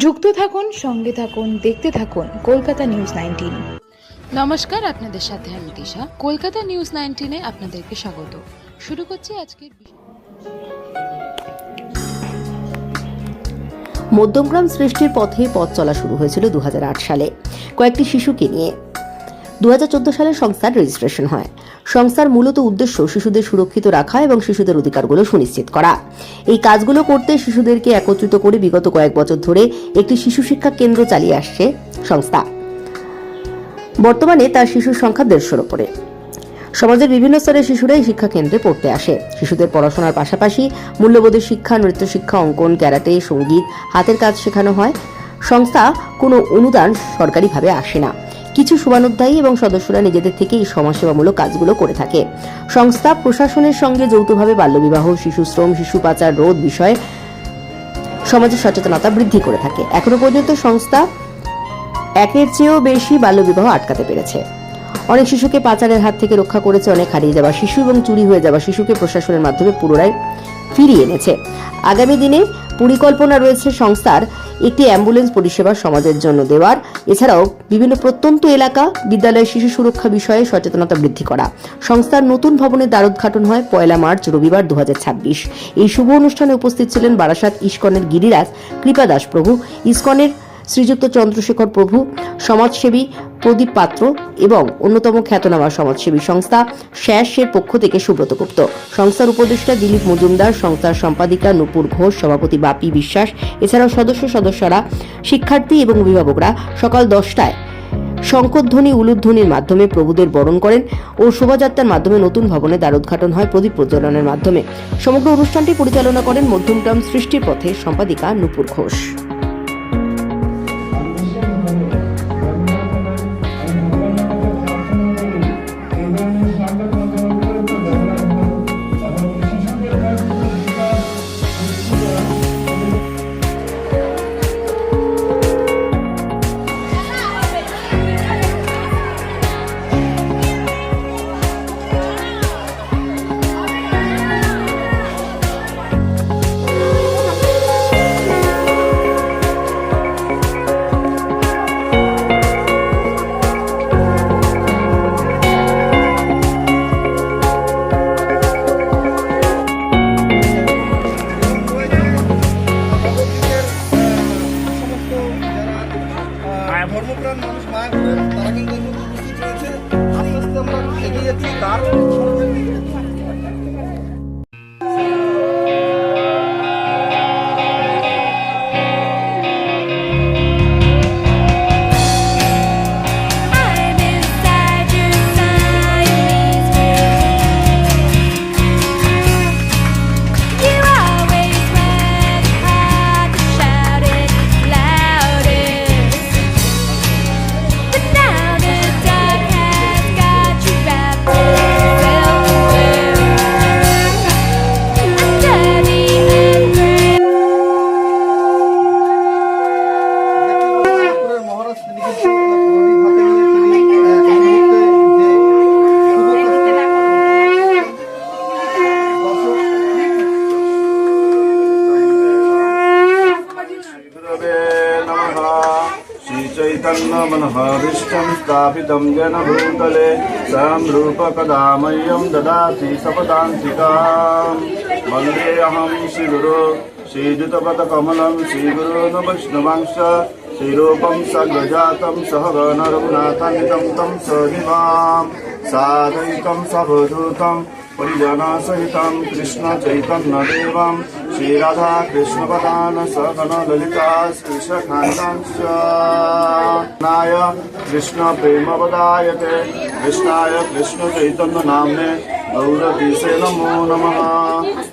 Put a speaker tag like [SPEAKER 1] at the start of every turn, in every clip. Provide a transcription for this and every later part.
[SPEAKER 1] যুক্ত থাকুন, সঙ্গে থাকুন, দেখতে থাকুন কলকাতা নিউজ 19।
[SPEAKER 2] নমস্কার, আপনাদের সাথে আমি দিশা। কলকাতা নিউজ 19-এ আপনাদেরকে স্বাগত। শুরু করছি আজকের
[SPEAKER 3] মধ্যমগ্রাম সৃষ্টির পথে পথ চলা শুরু হয়েছিল 2008 সালে কয়েকটি শিশুকে নিয়ে। 2014 সালে সংস্থার রেজিস্ট্রেশন হয়। সংস্থার মূলত উদ্দেশ্য শিশুদের সুরক্ষিত রাখা এবং শিশুদের অধিকারগুলো সুনিশ্চিত করা। এই কাজগুলো করতে শিশুদেরকে একত্রিত করে বিগত কয়েক বছর ধরে একটি শিশু শিক্ষা কেন্দ্র চালিয়ে আসছে সংস্থা। বর্তমানে তার শিশুর সংখ্যা 150-র উপরে। সমাজের বিভিন্ন স্তরের শিশুরা এই শিক্ষা কেন্দ্রে পড়তে আসে। শিশুদের পড়াশোনার পাশাপাশি মূল্যবোধের শিক্ষা, নৃত্য শিক্ষা, অঙ্কন, ক্যারাটে, সঙ্গীত, হাতের কাজ শেখানো হয়। সংস্থা কোনো অনুদান সরকারিভাবে আসে না। কিছু শুভানুধ্যায়ী এবং সদস্যরা নিজেদের থেকে এই সমাজসেবামূলক কাজগুলো করে থাকে। সংস্থা প্রশাসনের সঙ্গে যৌথভাবে বাল্যবিবাহ, শিশু শ্রম, শিশু পাচার রোধ বিষয়ে সমাজের সচেতনতা বৃদ্ধি করে থাকে। এখনো পর্যন্ত সংস্থা 1-এর চেয়েও বেশি বাল্যবিবাহ আটকাতে পেরেছে। অনেক শিশুকে পাচারের হাত থেকে রক্ষা করেছে। অনেক হারিয়ে যাওয়া শিশু এবং চুরি হয়ে যাওয়া শিশুকে প্রশাসনের মাধ্যমে পুনরায় ফিরিয়ে এনেছে। আগামী দিনে পরিকল্পনা রয়েছে সংস্থার একটি অ্যাম্বুলেন্স পরিষেবা সমাজের জন্য দেওয়ার, এছাড়াও বিভিন্ন প্রত্যন্ত এলাকা বিদ্যালয়ে শিশু সুরক্ষা বিষয়ে সচেতনতা বৃদ্ধি করা। সংস্থার নতুন ভবনের দ্বারোদ্ঘাটন হয় 1 মার্চ রবিবার 2026। এই শুভ অনুষ্ঠানে উপস্থিত ছিলেন বারাসাত ইস্কনের গিরিরাজ কৃপা দাস প্রভু, ইস্কনের শ্রীযুক্ত চন্দ্রশেখর প্রভু, সমাজসেবী প্রদীপ পাত্র এবং অন্যতম খ্যাতনামা সমাজসেবী সংস্থা শ্যাসের পক্ষ থেকে সুব্রত গুপ্ত, সংস্থার উপদেষ্টা দিলীপ মজুমদার, সংস্থার সম্পাদিকা নূপুর ঘোষ, সভাপতি বাপি বিশ্বাস, এছাড়াও সদস্যরা, শিক্ষার্থী এবং অভিভাবকরা সকাল 10টায় শঙ্করধ্বনি উলুধ্বনির মাধ্যমে প্রভুদের বরণ করেন ও শোভাযাত্রার মাধ্যমে নতুন ভবনে দ্বারোদ্ঘাটন হয় প্রদীপ প্রজ্বলনের মাধ্যমে। সমগ্র অনুষ্ঠানটি পরিচালনা করেন মধ্যমগ্রাম সৃষ্টির পথের সম্পাদিকা নূপুর ঘোষ।
[SPEAKER 4] ধর্মপ্রাণ মানুষ মায়াপুরের তারা কিন্তু উপস্থিত রয়েছে। আস্তে আস্তে আমরা এগিয়ে যাচ্ছি তার मनःभीष्टं स्थापितं येन भूतले संरूपकदा मह्यं ददाति सपदान्तिकां। वन्देऽहं श्रीगुरो श्रीयुतपदकमलं श्रीगुरोन् वैष्णवांश्च श्रीरूपं सगजातं सहगणरघुनाथान्वितं तं सजीवां साधैकं सवधूतं परिजनसहितं कृष्णचैतन्यदेवं श्रीराधा कृष्णपदान् सगणललिता श्रीशाखान्तांश्च नाय कृष्णप्रेमपदायते कृष्णाय कृष्णचैतन्यनाम्ने गौरतीसे नमो नमः।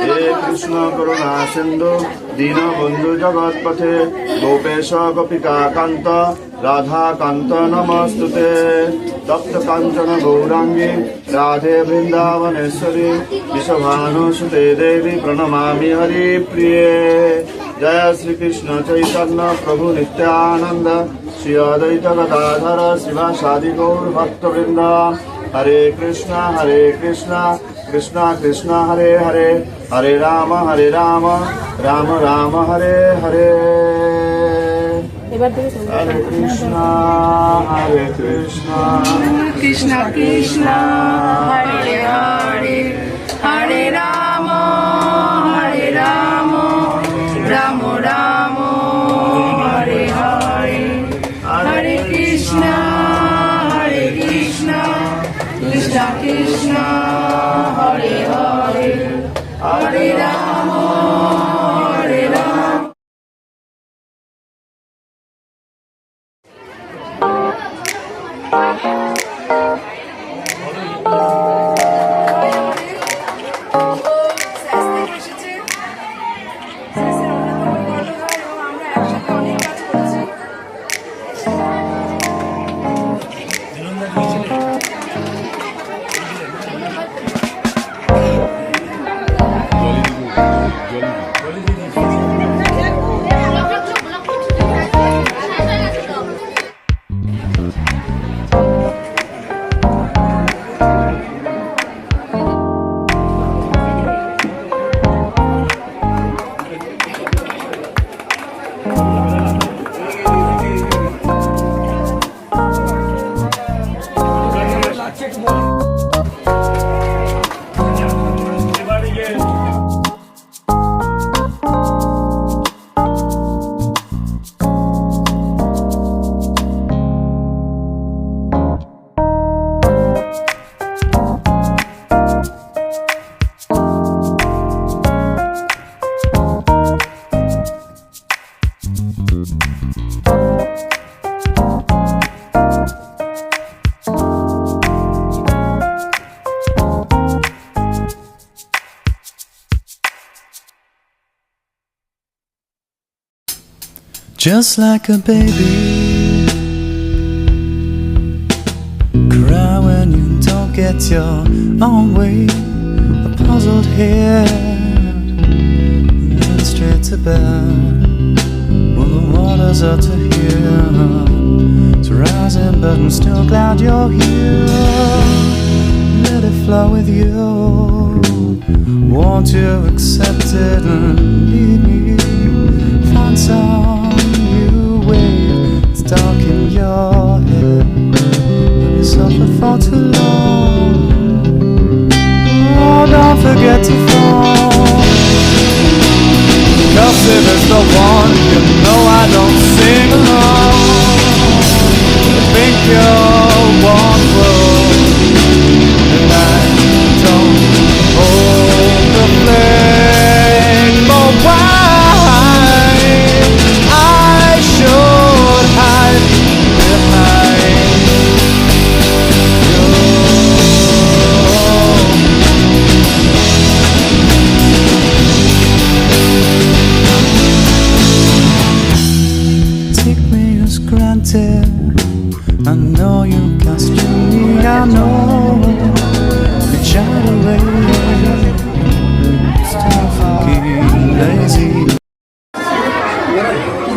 [SPEAKER 4] हे कृष्ण करुणा सिन्धु दीनबन्धु जगत्पथे गोपेश गोपिकान्त राधाकान्त नमस्तुते। तप्त काञ्चन गौराङ्गी राधे वृन्दावनेश्वरी विश्वभानुसुते देवी प्रणमामि हरिप्रिये। जय श्री कृष्ण चैतन्य प्रभु नित्यानंद श्री अद्वैत गदाधर शिवासादि गौर भक्तवृंद। हरे कृष्णा कृष्णा कृष्णा हरे हरे, हरे Ram Ram Ram Hare Hare. Hare Krishna, Hare Krishna,
[SPEAKER 5] Krishna Krishna Hare Hare Hare Rama Hare Rama Rama Rama Hare Hare Hare Krishna Krishna Krishna Hare Hare Hare Rama Hare Rama.
[SPEAKER 6] Just like a baby, cry when you don't get your own way. A puzzled head, and then straight to bed. When the waters are to hear, it's rising, but I'm still glad you're here. Let it flow with you. Won't you accept it and lead me? Find some wave, it's dark in your head. Have you suffered for too long? Oh, don't forget to fall. Cause if it's the one, you know I don't sing along. I think you're one world, and I don't hold the flame. But why? Should hide behind you. Take me as granted. I know you questioned me. I know you shied away. Still fucking lazy.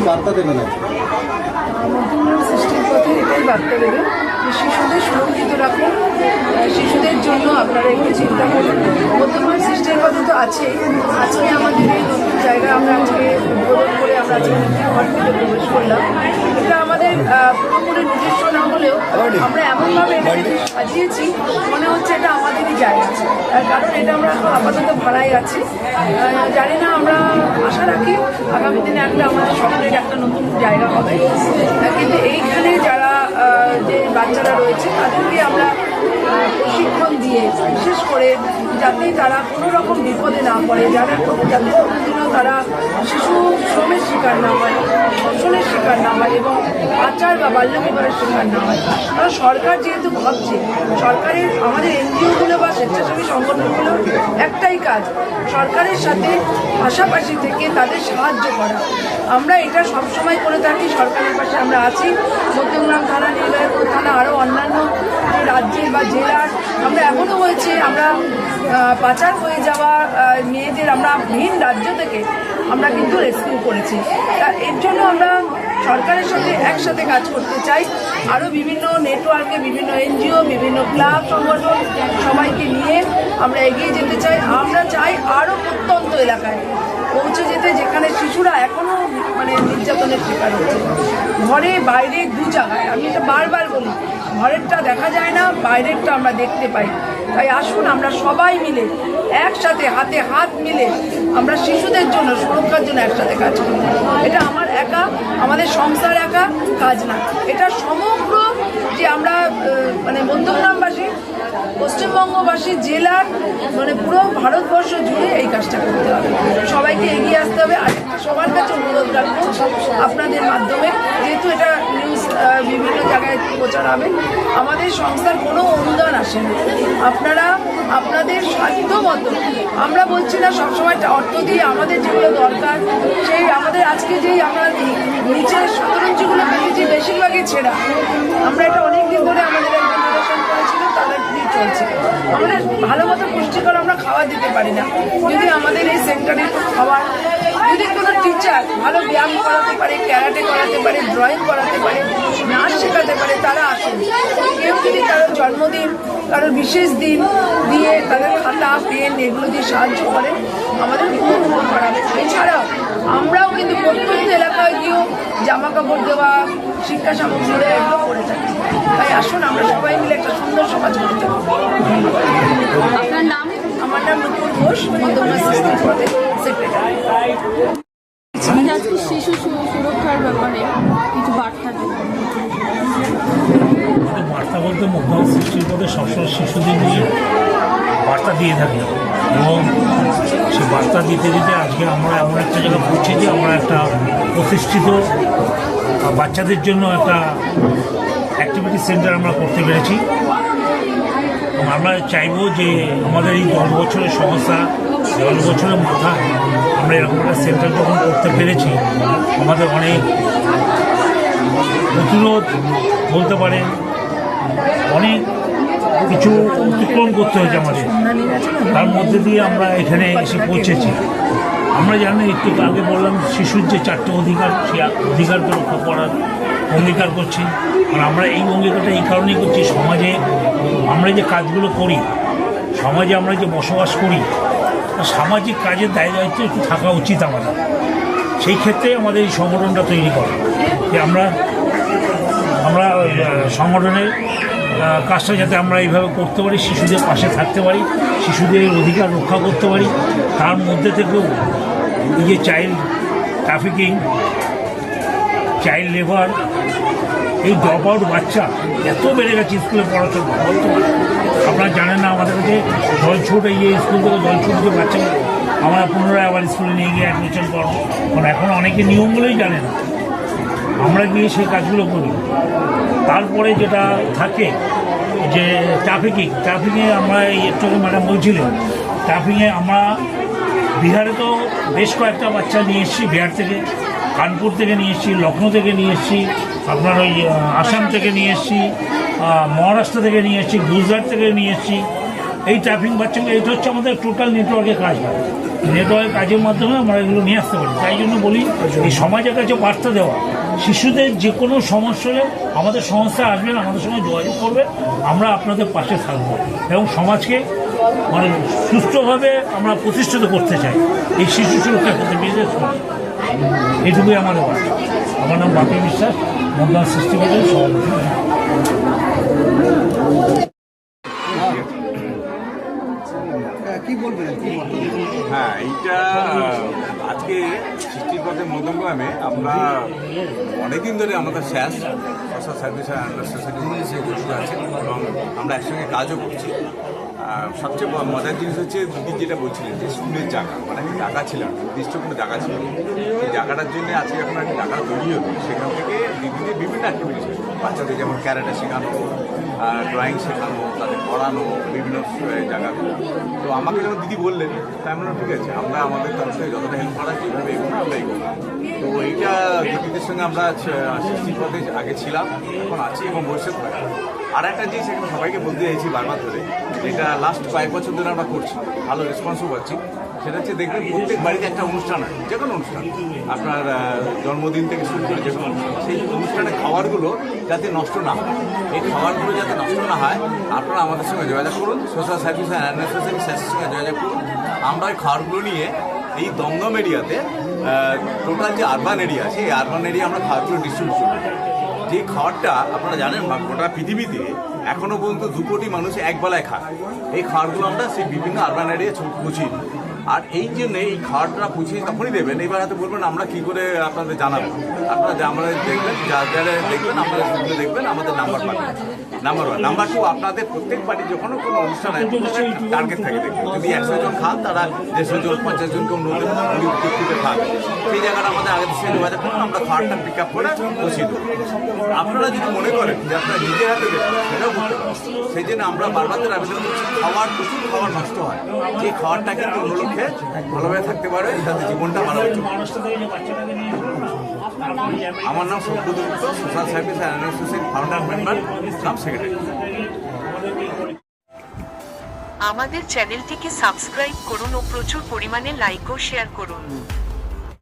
[SPEAKER 4] বার্তা দেবেন
[SPEAKER 5] মধ্যমগ্রাম সৃষ্টির পথে এটাই বার্তা দেবে যে শিশুদের সুরক্ষিত রাখুন, শিশুদের জন্য আপনারা একটু চিন্তা করুন। মধ্যমগ্রাম সৃষ্টির পথে তো আছেই, আজকে আমাদের এই নতুন জায়গা আমরা আজকে উদ্বোধন করে আমরা আজকে নতুন ঘরটিতে প্রবেশ করলাম। এটা আমাদের পুরোপুরি নিজস্ব না হলেও আমরা এমনভাবে এটাকে সাজিয়েছি মনে হচ্ছে এটা আমাদেরই জায়গা, কারণ এটা আমরা এখন আপাতত ভাড়ায় আছি। জানি না, আমরা আশা রাখি আগামী দিনে একটা আমাদের শহরের একটা নতুন জায়গা হবে, কিন্তু এইখানে যারা যে বাচ্চারা রয়েছে তাদেরকে আমরা প্রশিক্ষণ দিয়ে বিশেষ করে যাতে তারা কোনো রকম বিপদে না পড়ে, যাতে কোনোদিনও তারা শিশু শ্রমের শিকার না হয়, শোষণের শিকার না হয় এবং পাচার বা বাল্যবিবাহের শিকার না হয়। কারণ সরকার যেহেতু ভাবছে, সরকারের আমাদের এনজিওগুলো বা স্বেচ্ছাসেবী সংগঠনগুলোর একটাই কাজ সরকারের সাথে পাশাপাশি থেকে তাদের সাহায্য করা। আমরা এটা সবসময় করে থাকি, সরকারের পাশে আমরা আছি। মধ্যমগ্রাম থানা, নীলগাইপুর থানা, আরও অন্যান্য রাজ্যের বা জেলার আমরা এমনও হয়েছে আমরা পাচার হয়ে যাওয়া মেয়েদের আমরা ভিন রাজ্য থেকে আমরা কিন্তু রেস্কিউ করেছি। এর জন্য আমরা সরকারের সাথে একসাথে কাজ করতে চাই। আরও বিভিন্ন নেটওয়ার্কে, বিভিন্ন এনজিও, বিভিন্ন ক্লাব সংগঠন সবাইকে নিয়ে আমরা এগিয়ে যেতে চাই। আমরা চাই আরও প্রত্যন্ত এলাকায় পৌঁছে যেতে, যেখানে শিশুরা এখনও মানে নির্যাতনের শিকার হচ্ছে, ঘরে বাইরে দু জায়গায়। আমি এটা বারবার বলি, ঘরেরটা দেখা যায় না, বাইরেরটা আমরা দেখতে পাই। তাই আসুন আমরা সবাই মিলে একসাথে হাতে হাত মিলে আমরা শিশুদের জন্য, সুরক্ষার জন্য একসাথে কাজ করি। এটা আমার একা, আমাদের সংস্থার একা কাজ না, এটা সমগ্র যে আমরা মানে মধ্যমগ্রামবাসী, পশ্চিমবঙ্গবাসী, জেলার মানে পুরো ভারতবর্ষ জুড়ে এই কাজটা করতে হবে। সবাইকে এগিয়ে আসতে হবে। আর সবার কাছে অনুরোধ রাখবো আপনাদের মাধ্যমে, যেহেতু এটা নিউজ বিভিন্ন জায়গায় প্রচার হবে, আমাদের সংস্থার কোনো অনুদান আসে না। আপনারা আপনাদের সাধ্য মতো, আমরা বলছি না সবসময় অর্থ দিয়ে, আমাদের যেগুলো দরকার সেই আমাদের আজকে যেই আমরা নিচের শতরঞ্জিগুলো পেয়েছি বেশিরভাগই ছেঁড়া। আমরা এটা অনেক দিন ধরে আমাদের একজন ডোনেশন করেছিল, তাদের দিয়ে চলছে। আমাদের ভালো মতো পুষ্টিকর আমরা খাওয়া দিতে পারি না। যদি আমাদের এই সেন্টারে খাওয়ার, যদি কোনো টিচার ভালো ব্যায়াম করাতে পারে, ক্যারাটে করাতে পারে, ড্রয়িং করাতে পারে, নাচ শেখাতে পারে, তারা আসেন। কেউ যদি কারোর জন্মদিন, কারোর বিশেষ দিন দিয়ে তাদের খাতা, পেন এগুলো দিয়ে সাহায্য করেন, আমাদের খুব উপকার হবে। এছাড়াও আমরাও কিন্তু প্রত্যন্ত এলাকায় গিয়েও জামা কাপড় দেওয়া, শিক্ষা সামগ্রী এগুলো করে থাকি। তাই আসুন আমরা সবাই মিলে একটা সুন্দর সমাজ গড়ে তুলি।
[SPEAKER 2] আপনার নাম?
[SPEAKER 5] আমার নাম নুপুর ঘোষ, মধ্যমগ্রাম সিস্টেম পদে সেক্রেটারি।
[SPEAKER 7] আজকে শিশু সুরক্ষার ব্যাপারে কিছু বার্তা দেবেন?
[SPEAKER 8] বার্তা বলতে মধ্যম সৃষ্টির পথে সবসময় শিশুদের নিয়ে বার্তা দিয়ে থাকি, এবং সে বার্তা দিতে দিতে আজকে আমরা এমন একটা জায়গায় পৌঁছে যে আমরা একটা প্রতিষ্ঠিত বাচ্চাদের জন্য একটা অ্যাক্টিভিটি সেন্টার আমরা করতে পেরেছি। এবং আমরা চাইব যে আমাদের এই 10 বছরের সমস্যা, 10 বছরের মাথায় আমরা এরকম একটা সেন্টার যখন করতে পেরেছি, আমাদের অনেক প্রতিরোধ বলতে পারেন, অনেক কিছু অতিক্রম করতে হয়েছে আমাদের, তার মধ্যে দিয়ে আমরা এখানে এসে পৌঁছেছি। আমরা জানি একটু আগে বললাম শিশুর যে 4টে অধিকার, সেই অধিকারকে রক্ষা করার অঙ্গীকার করছি। আর আমরা এই অঙ্গীকারটা এই কারণেই করছি, সমাজে আমরা যে কাজগুলো করি, সমাজে আমরা যে বসবাস করি, সামাজিক কাজের দায় দায়িত্ব একটু থাকা উচিত আমাদের। সেই ক্ষেত্রে আমাদের এই সংগঠনটা তৈরি করা, যে আমরা সংগঠনের কাজটা যাতে আমরা এইভাবে করতে পারি, শিশুদের পাশে থাকতে পারি, শিশুদের অধিকার রক্ষা করতে পারি। তার মধ্যে থেকেও এই যে চাইল্ড ট্রাফিকিং, চাইল্ড লেবার, এই ড্রপ আউট বাচ্চা এত বেড়ে গেছে স্কুলে পড়াশোনা। আপনারা জানেন না, আমাদের কাছে জলছুট, এই যে স্কুল থেকে জলছুট যে বাচ্চাগুলো আমরা পুনরায় আবার স্কুলে নিয়ে গিয়ে অ্যাডমিশন করাবো, কারণ এখন অনেকে নিয়মগুলোই জানে না। আমরা গিয়ে সেই কাজগুলো করি। তারপরে যেটা থাকে যে ট্রাফিকিংয়ে আমরা একটু ম্যাডাম বলছিলেন, ট্রাফিকিংয়ে আমরা বিহারে তো বেশ কয়েকটা বাচ্চা নিয়ে এসেছি, বিহার থেকে, কানপুর থেকে নিয়ে এসেছি, লখনৌ থেকে নিয়ে এসেছি, আপনার ওই আসাম থেকে নিয়ে এসেছি, মহারাষ্ট্র থেকে নিয়ে এসেছি, গুজরাট থেকে নিয়ে এসেছি। এই ট্রাফিকিং বাচ্চাগুলো, এটা হচ্ছে আমাদের টোটাল নেটওয়ার্কের কাজ হয়। নেটওয়ার্কের কাজের মাধ্যমে আমরা এগুলো নিয়ে আসতে পারি। তাই জন্য বলি, এই সমাজের কাছে বার্তা দেওয়া, শিশুদের যে কোনো সমস্যা হলে আমাদের সংস্থা আসবেন, আমাদের সঙ্গে যোগাযোগ করবে, আমরা আপনাদের পাশে থাকবো এবং সমাজকে মানে সুস্থভাবে আমরা প্রতিষ্ঠিত করতে চাই এই শিশু সুরক্ষার ক্ষেত্রে, বিশেষ করে এইটুকুই আমাদের বার্তা। আমার নাম বাপি বিশ্বাস, মধ্যম সৃষ্টি বোর্ডের সভাপতি।
[SPEAKER 4] কি বলবেন?
[SPEAKER 9] হ্যাঁ, এইটা আজকে সৃষ্টির পথে মধ্যমগ্রামে আমরা অনেকদিন ধরে আমাদের স্যাস সোশ্যাল সার্ভিস আন্ডার সোসাইটির মধ্যে সে যুক্ত আছে এবং আমরা একসঙ্গে কাজও করছি। সবচেয়ে মজার জিনিস হচ্ছে দিদি যেটা বলছিলেন যে স্কুলের জায়গা, মানে একটা জায়গা ছিল না, নির্দিষ্ট কোনো জায়গা ছিল না। এই জায়গাটার জন্য আজকে যখন একটা জায়গা তৈরি হলো, সেখান থেকে দিদিদের বিভিন্ন অ্যাক্টিভিটিস, বাচ্চাদের যেমন ক্যারাটে শেখানো, ড্রয়িং শেখানো, তাদের পড়ানো, বিভিন্ন জায়গাগুলো। তো আমাকে যখন দিদি বললেন, তাই আমরা ঠিক আছে, আমরা আমাদের তরফ থেকে যতটা হেল্প করা কীভাবে এগুলো আমরা এগোবো। তো এইটা দিদিদের সঙ্গে আমরা সৃষ্টির পথে আগে ছিলাম, এখন আছি এবং ভবিষ্যৎ থাকবো। আর একটা জিনিস এখানে সবাইকে বলতে চাইছি বারবার ধরে, যেটা লাস্ট কয়েক বছর ধরে আমরা করছি, ভালো রেসপন্সও পাচ্ছি, সেটা হচ্ছে দেখবেন প্রত্যেক বাড়িতে একটা অনুষ্ঠান হয়, যে কোনো অনুষ্ঠান, আপনার জন্মদিন থেকে শুরু করে যে কোনো অনুষ্ঠান, সেই অনুষ্ঠানে খাবারগুলো যাতে নষ্ট না হয়, এই খাবারগুলো যাতে নষ্ট না হয়, আপনারা আমাদের সঙ্গে যোগাযোগ করুন, সোশ্যাল সার্ভিস অ্যান্ড অ্যাডমিনিস্ট্রেশন স্যারের সঙ্গে যোগাযোগ করুন। আমরা ওই খাবারগুলো নিয়ে এই দমদম এরিয়াতে টোটাল যে আরবান এরিয়া আছে, এই আরবান এরিয়া আমরা খাবারগুলো ডিস্ট্রিবিউট করি। যে খাবারটা আপনারা জানেন গোটা পৃথিবীতে এখনো পর্যন্ত 2 কোটি মানুষ একবেলায় খায়, এই খাবারগুলো আমরা সেই বিভিন্ন আরবান এরিয়া পৌঁছিয়ে দিই। আর এই জন্য এই খাবারটা পৌঁছিয়ে তখনই দেবেন, এবার হয়তো বলবেন আমরা কী করে আপনাদের জানাবো, আপনারা আমরা দেখবেন, যারা দেখবেন আপনারা সেগুলো দেখবেন, আমাদের নাম্বার পাবেন। নাম্বার 1, নাম্বার 2, আপনাদের প্রত্যেক পার্টি যখন কোনো অনুষ্ঠান হয় টার্গেট থাকে, দেখবেন যদি 100 জন খান তারা 150 জন 50 জনকে অন্য উপযুক্ত খান, সেই জায়গাটা আমাদের আগে থেকে যোগাযোগ করুন, আমরা খাবারটা পিক আপ করে পৌঁছে দেবো। আপনারা যদি মনে করেন যে আপনারা নিজের হাতে দেবেন, সেটাও করতে পারেন। সেই জন্য আমরা বারবার আবেদন করছি, প্রচুর খাবার নষ্ট হয়, যে খাবারটা কিন্তু অন্য লোকে ভালোভাবে থাকতে পারে, তাদের জীবনটা ভালোভাবে চলবে। আমার নাম Sabyata Gupta, social service and administration founder member, cum secretary.
[SPEAKER 10] আমাদের চ্যানেলটিকে সাবস্ক্রাইব করুন ও প্রচুর পরিমাণে লাইক ও শেয়ার করুন।